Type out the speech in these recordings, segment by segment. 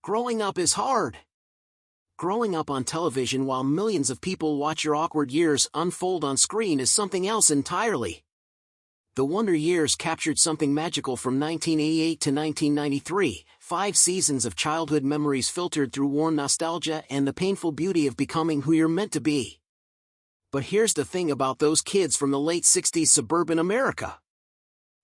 Growing up is hard. Growing up on television while millions of people watch your awkward years unfold on screen is something else entirely. The Wonder Years captured something magical from 1988 to 1993, 5 seasons of childhood memories filtered through warm nostalgia and the painful beauty of becoming who you're meant to be. But here's the thing about those kids from the late 60s suburban America.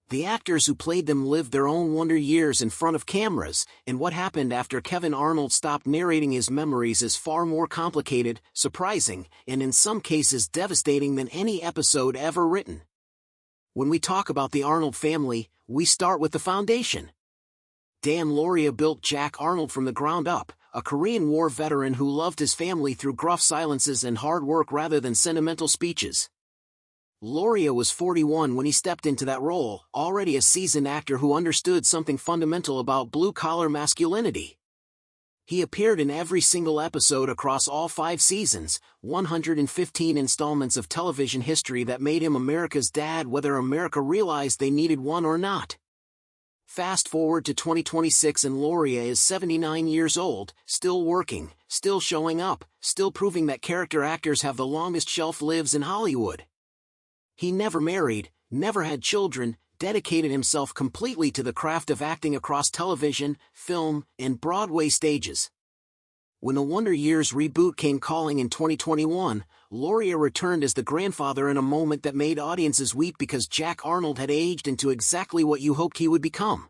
The actors who played them lived their own wonder years in front of cameras, and what happened after Kevin Arnold stopped narrating his memories is far more complicated, surprising, and in some cases devastating than any episode ever written. When we talk about the Arnold family, we start with the foundation. Dan Lauria built Jack Arnold from the ground up, a Korean War veteran who loved his family through gruff silences and hard work rather than sentimental speeches. Lauria was 41 when he stepped into that role, already a seasoned actor who understood something fundamental about blue-collar masculinity. He appeared in every single episode across all 5 seasons, 115 installments of television history that made him America's dad whether America realized they needed one or not. Fast forward to 2026 and Lauria is 79 years old, still working, still showing up, still proving that character actors have the longest shelf lives in Hollywood. He never married, never had children, dedicated himself completely to the craft of acting across television, film, and Broadway stages. When the Wonder Years reboot came calling in 2021, Lauria returned as the grandfather in a moment that made audiences weep because Jack Arnold had aged into exactly what you hoped he would become.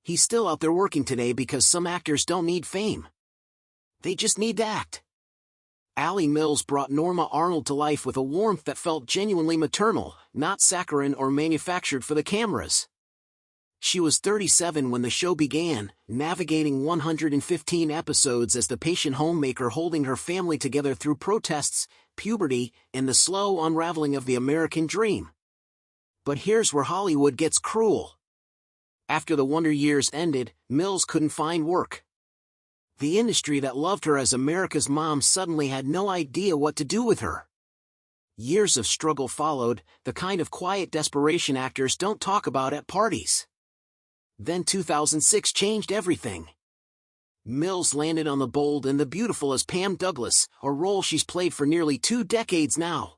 He's still out there working today because some actors don't need fame. They just need to act. Allie Mills brought Norma Arnold to life with a warmth that felt genuinely maternal, not saccharine or manufactured for the cameras. She was 37 when the show began, navigating 115 episodes as the patient homemaker holding her family together through protests, puberty, and the slow unraveling of the American dream. But here's where Hollywood gets cruel. After the Wonder Years ended, Mills couldn't find work. The industry that loved her as America's mom suddenly had no idea what to do with her. Years of struggle followed, the kind of quiet desperation actors don't talk about at parties. Then 2006 changed everything. Mills landed on The Bold and the Beautiful as Pam Douglas, a role she's played for nearly 2 decades now.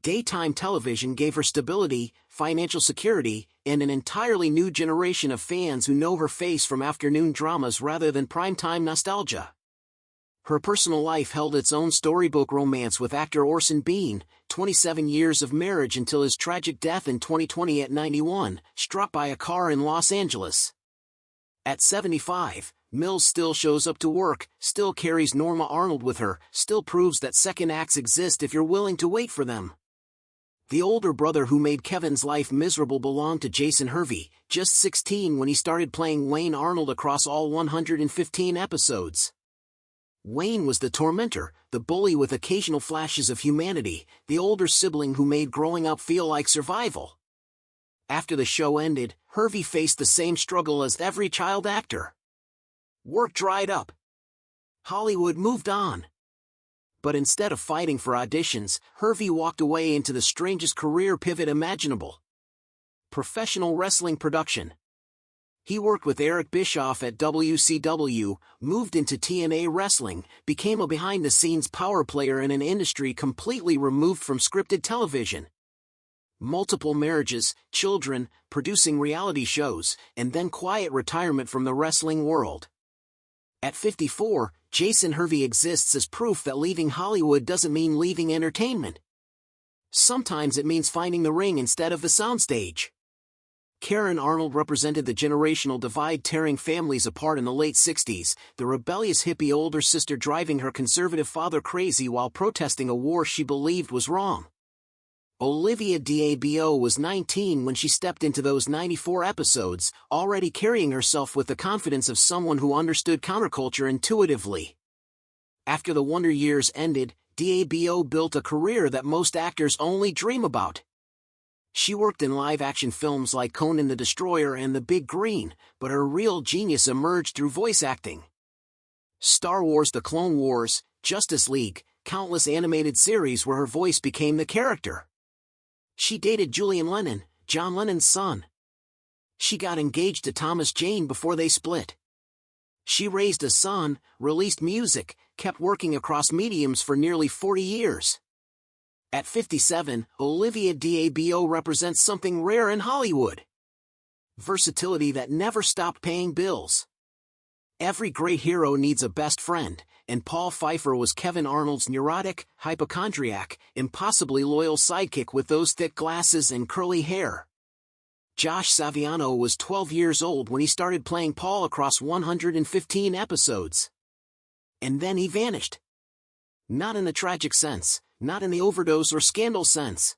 Daytime television gave her stability, financial security, and an entirely new generation of fans who know her face from afternoon dramas rather than primetime nostalgia. Her personal life held its own storybook romance with actor Orson Bean, 27 years of marriage until his tragic death in 2020 at 91, struck by a car in Los Angeles. At 75, Mills still shows up to work, still carries Norma Arnold with her, still proves that second acts exist if you're willing to wait for them. The older brother who made Kevin's life miserable belonged to Jason Hervey, just 16 when he started playing Wayne Arnold across all 115 episodes. Wayne was the tormentor, the bully with occasional flashes of humanity, the older sibling who made growing up feel like survival. After the show ended, Hervey faced the same struggle as every child actor. Work dried up. Hollywood moved on. But instead of fighting for auditions, Hervey walked away into the strangest career pivot imaginable. Professional wrestling production. He worked with Eric Bischoff at WCW, moved into TNA Wrestling, became a behind-the-scenes power player in an industry completely removed from scripted television. Multiple marriages, children, producing reality shows, and then quiet retirement from the wrestling world. At 54, Jason Hervey exists as proof that leaving Hollywood doesn't mean leaving entertainment. Sometimes it means finding the ring instead of the soundstage. Karen Arnold represented the generational divide tearing families apart in the late 60s, the rebellious hippie older sister driving her conservative father crazy while protesting a war she believed was wrong. Olivia d'Abo was 19 when she stepped into those 94 episodes, already carrying herself with the confidence of someone who understood counterculture intuitively. After the Wonder Years ended, d'Abo built a career that most actors only dream about. She worked in live-action films like Conan the Destroyer and The Big Green, but her real genius emerged through voice acting. Star Wars: The Clone Wars, Justice League, countless animated series where her voice became the character. She dated Julian Lennon, John Lennon's son. She got engaged to Thomas Jane before they split. She raised a son, released music, kept working across mediums for nearly 40 years. At 57, Olivia d'Abo represents something rare in Hollywood. Versatility that never stopped paying bills. Every great hero needs a best friend, and Paul Pfeiffer was Kevin Arnold's neurotic, hypochondriac, impossibly loyal sidekick with those thick glasses and curly hair. Josh Saviano was 12 years old when he started playing Paul across 115 episodes. And then he vanished. Not in the tragic sense, not in the overdose or scandal sense.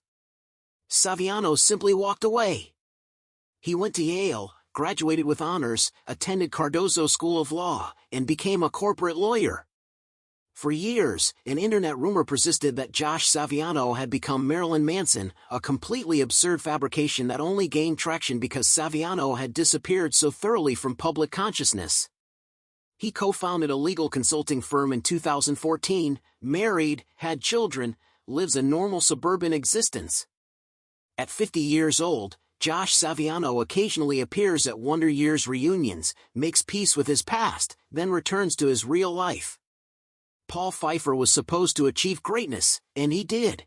Saviano simply walked away. He went to Yale, graduated with honors, attended Cardozo School of Law, and became a corporate lawyer. For years, an internet rumor persisted that Josh Saviano had become Marilyn Manson, a completely absurd fabrication that only gained traction because Saviano had disappeared so thoroughly from public consciousness. He co-founded a legal consulting firm in 2014, married, had children, lives a normal suburban existence. At 50 years old, Josh Saviano occasionally appears at Wonder Years reunions, makes peace with his past, then returns to his real life. Paul Pfeiffer was supposed to achieve greatness, and he did.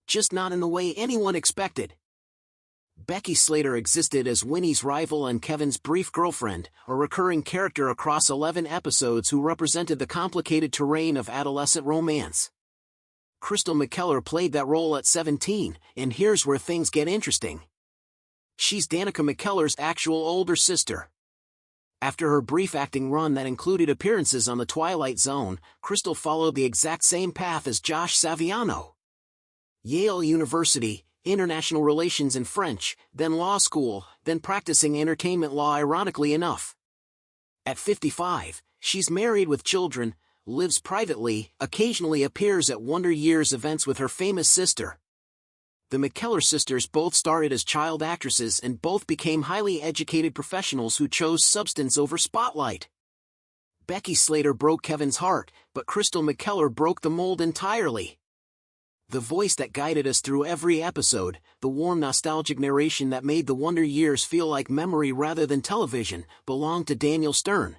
Just not in the way anyone expected. Becky Slater existed as Winnie's rival and Kevin's brief girlfriend, a recurring character across 11 episodes who represented the complicated terrain of adolescent romance. Crystal McKellar played that role at 17, and here's where things get interesting. She's Danica McKellar's actual older sister. After her brief acting run that included appearances on The Twilight Zone, Crystal followed the exact same path as Josh Saviano. Yale University, international relations and French, then law school, then practicing entertainment law ironically enough. At 55, she's married with children, lives privately, occasionally appears at Wonder Years events with her famous sister. The McKellar sisters both started as child actresses and both became highly educated professionals who chose substance over spotlight. Becky Slater broke Kevin's heart, but Crystal McKellar broke the mold entirely. The voice that guided us through every episode, the warm nostalgic narration that made the Wonder Years feel like memory rather than television, belonged to Daniel Stern.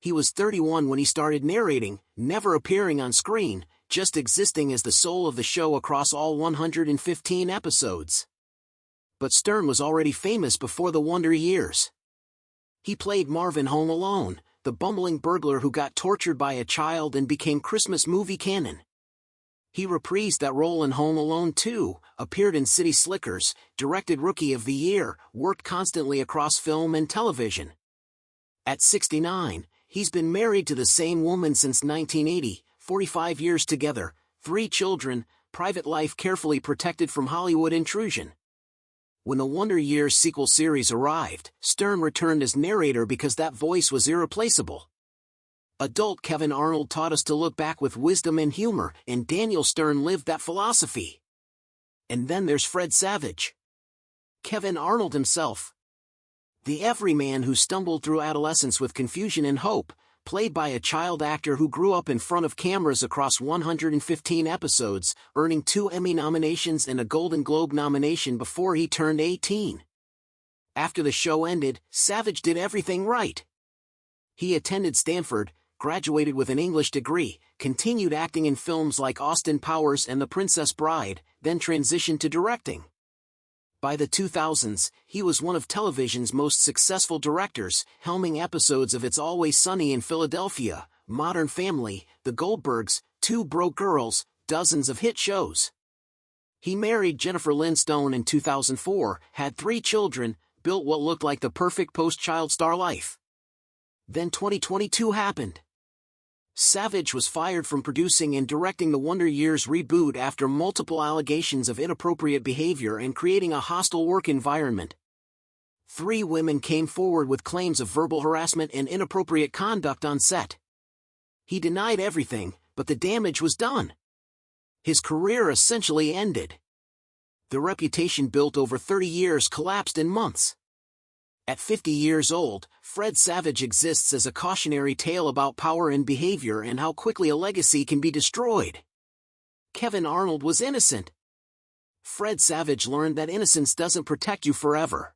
He was 31 when he started narrating, never appearing on screen, just existing as the soul of the show across all 115 episodes. But Stern was already famous before the Wonder Years. He played Marvin Home Alone, the bumbling burglar who got tortured by a child and became Christmas movie canon. He reprised that role in Home Alone 2, appeared in City Slickers, directed Rookie of the Year, worked constantly across film and television. At 69, he's been married to the same woman since 1980, 45 years together, 3 children, private life carefully protected from Hollywood intrusion. When the Wonder Years sequel series arrived, Stern returned as narrator because that voice was irreplaceable. Adult Kevin Arnold taught us to look back with wisdom and humor, and Daniel Stern lived that philosophy. And then there's Fred Savage. Kevin Arnold himself. The everyman who stumbled through adolescence with confusion and hope, played by a child actor who grew up in front of cameras across 115 episodes, earning 2 Emmy nominations and a Golden Globe nomination before he turned 18. After the show ended, Savage did everything right. He attended Stanford, graduated with an English degree, continued acting in films like Austin Powers and The Princess Bride, then transitioned to directing. By the 2000s, he was one of television's most successful directors, helming episodes of It's Always Sunny in Philadelphia, Modern Family, The Goldbergs, Two Broke Girls, dozens of hit shows. He married Jennifer Lynn Stone in 2004, had 3 children, built what looked like the perfect post-child star life. Then 2022 happened. Savage was fired from producing and directing the Wonder Years reboot after multiple allegations of inappropriate behavior and creating a hostile work environment. 3 women came forward with claims of verbal harassment and inappropriate conduct on set. He denied everything, but the damage was done. His career essentially ended. The reputation built over 30 years collapsed in months. At 50 years old, Fred Savage exists as a cautionary tale about power and behavior and how quickly a legacy can be destroyed. Kevin Arnold was innocent. Fred Savage learned that innocence doesn't protect you forever.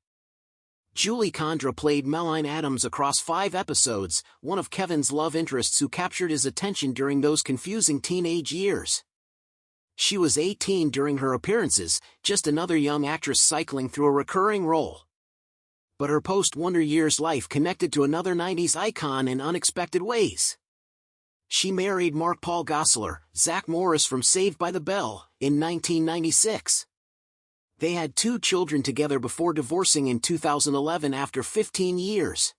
Julie Condra played Melanie Adams across 5 episodes, one of Kevin's love interests who captured his attention during those confusing teenage years. She was 18 during her appearances, just another young actress cycling through a recurring role. But her post-Wonder Years life connected to another 90s icon in unexpected ways. She married Mark Paul Gosselaar, Zach Morris from Saved by the Bell, in 1996. They had 2 children together before divorcing in 2011 after 15 years.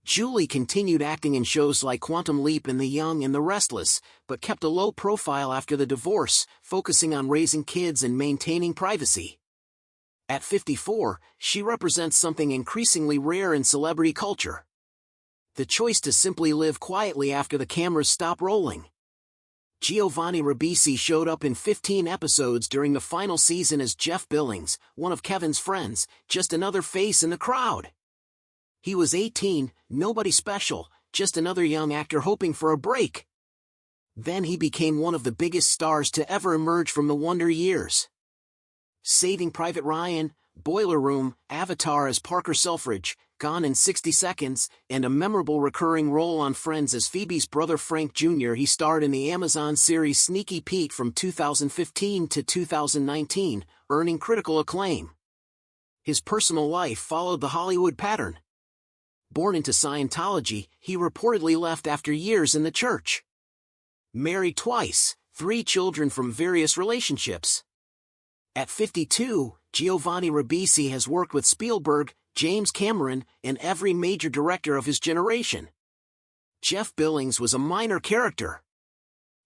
Julie continued acting in shows like Quantum Leap and The Young and the Restless, but kept a low profile after the divorce, focusing on raising kids and maintaining privacy. At 54, she represents something increasingly rare in celebrity culture: the choice to simply live quietly after the cameras stop rolling. Giovanni Ribisi showed up in 15 episodes during the final season as Jeff Billings, one of Kevin's friends, just another face in the crowd. He was 18, nobody special, just another young actor hoping for a break. Then he became one of the biggest stars to ever emerge from the Wonder Years. Saving Private Ryan, Boiler Room, Avatar as Parker Selfridge, Gone in 60 Seconds, and a memorable recurring role on Friends as Phoebe's brother Frank Jr. He starred in the Amazon series Sneaky Pete from 2015 to 2019, earning critical acclaim. His personal life followed the Hollywood pattern. Born into Scientology, he reportedly left after years in the church. Married twice, 3 children from various relationships. At 52, Giovanni Ribisi has worked with Spielberg, James Cameron, and every major director of his generation. Jeff Billings was a minor character.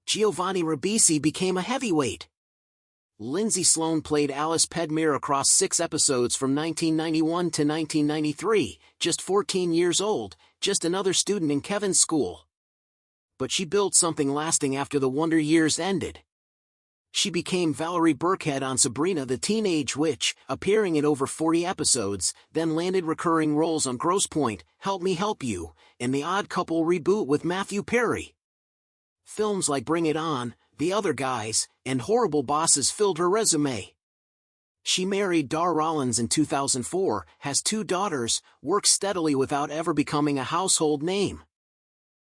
Giovanni Ribisi became a heavyweight. Lindsay Sloane played Alice Pedmere across 6 episodes from 1991 to 1993, just 14 years old, just another student in Kevin's school. But she built something lasting after the Wonder Years ended. She became Valerie Burkhead on Sabrina the Teenage Witch, appearing in over 40 episodes, then landed recurring roles on Grosse Pointe, Help Me Help You, and The Odd Couple reboot with Matthew Perry. Films like Bring It On, The Other Guys, and Horrible Bosses filled her resume. She married Dar Rollins in 2004, has 2 daughters, works steadily without ever becoming a household name.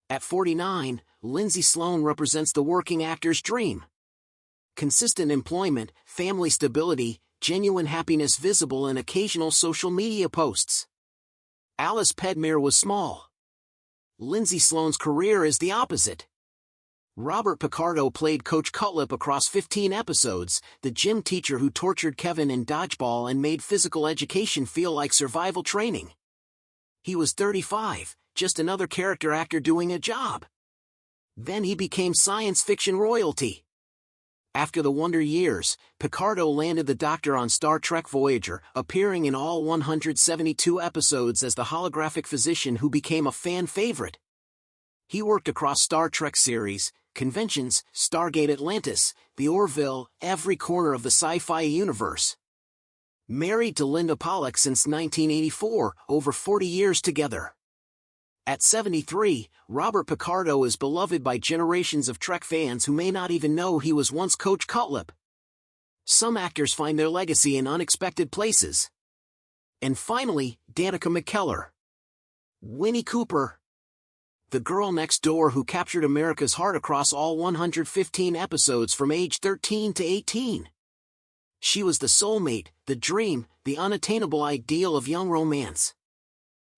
At 49, Lindsay Sloane represents the working actor's dream. Consistent employment, family stability, genuine happiness visible in occasional social media posts. Alice Pedmere was small. Lindsay Sloane's career is the opposite. Robert Picardo played Coach Cutlip across 15 episodes, the gym teacher who tortured Kevin in Dodgeball and made physical education feel like survival training. He was 35, just another character actor doing a job. Then he became science fiction royalty. After the Wonder Years, Picardo landed the Doctor on Star Trek Voyager, appearing in all 172 episodes as the holographic physician who became a fan favorite. He worked across Star Trek series, conventions, Stargate Atlantis, the Orville, every corner of the sci-fi universe. Married to Linda Pollock since 1984, over 40 years together. At 73, Robert Picardo is beloved by generations of Trek fans who may not even know he was once Coach Cutlip. Some actors find their legacy in unexpected places. And finally, Danica McKellar. Winnie Cooper. The girl next door who captured America's heart across all 115 episodes from age 13 to 18. She was the soulmate, the dream, the unattainable ideal of young romance.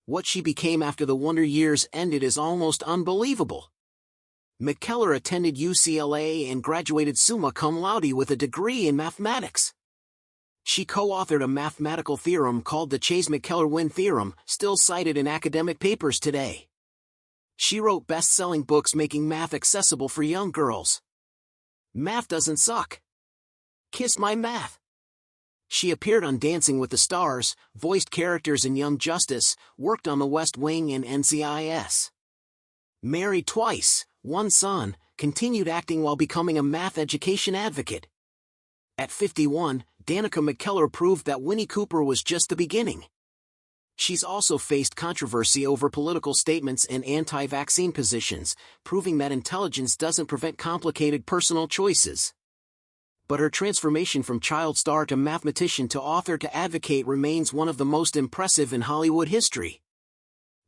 What she became after the Wonder Years ended is almost unbelievable. McKellar attended UCLA and graduated summa cum laude with a degree in mathematics. She co-authored a mathematical theorem called the Chase-McKellar-Wynn theorem, still cited in academic papers today. She wrote best-selling books making math accessible for young girls. Math doesn't suck. Kiss my math. She appeared on Dancing with the Stars, voiced characters in Young Justice, worked on The West Wing and NCIS. Married twice, 1 son, continued acting while becoming a math education advocate. At 51, Danica McKellar proved that Winnie Cooper was just the beginning. She's also faced controversy over political statements and anti-vaccine positions, proving that intelligence doesn't prevent complicated personal choices. But her transformation from child star to mathematician to author to advocate remains one of the most impressive in Hollywood history.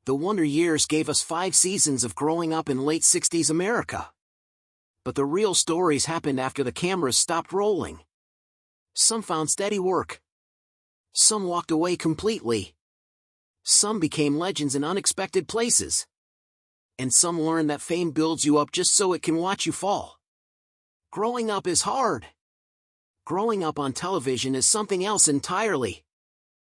The Wonder Years gave us 5 seasons of growing up in late 60s America. But the real stories happened after the cameras stopped rolling. Some found steady work. Some walked away completely. Some became legends in unexpected places. And some learned that fame builds you up just so it can watch you fall. Growing up is hard. Growing up on television is something else entirely.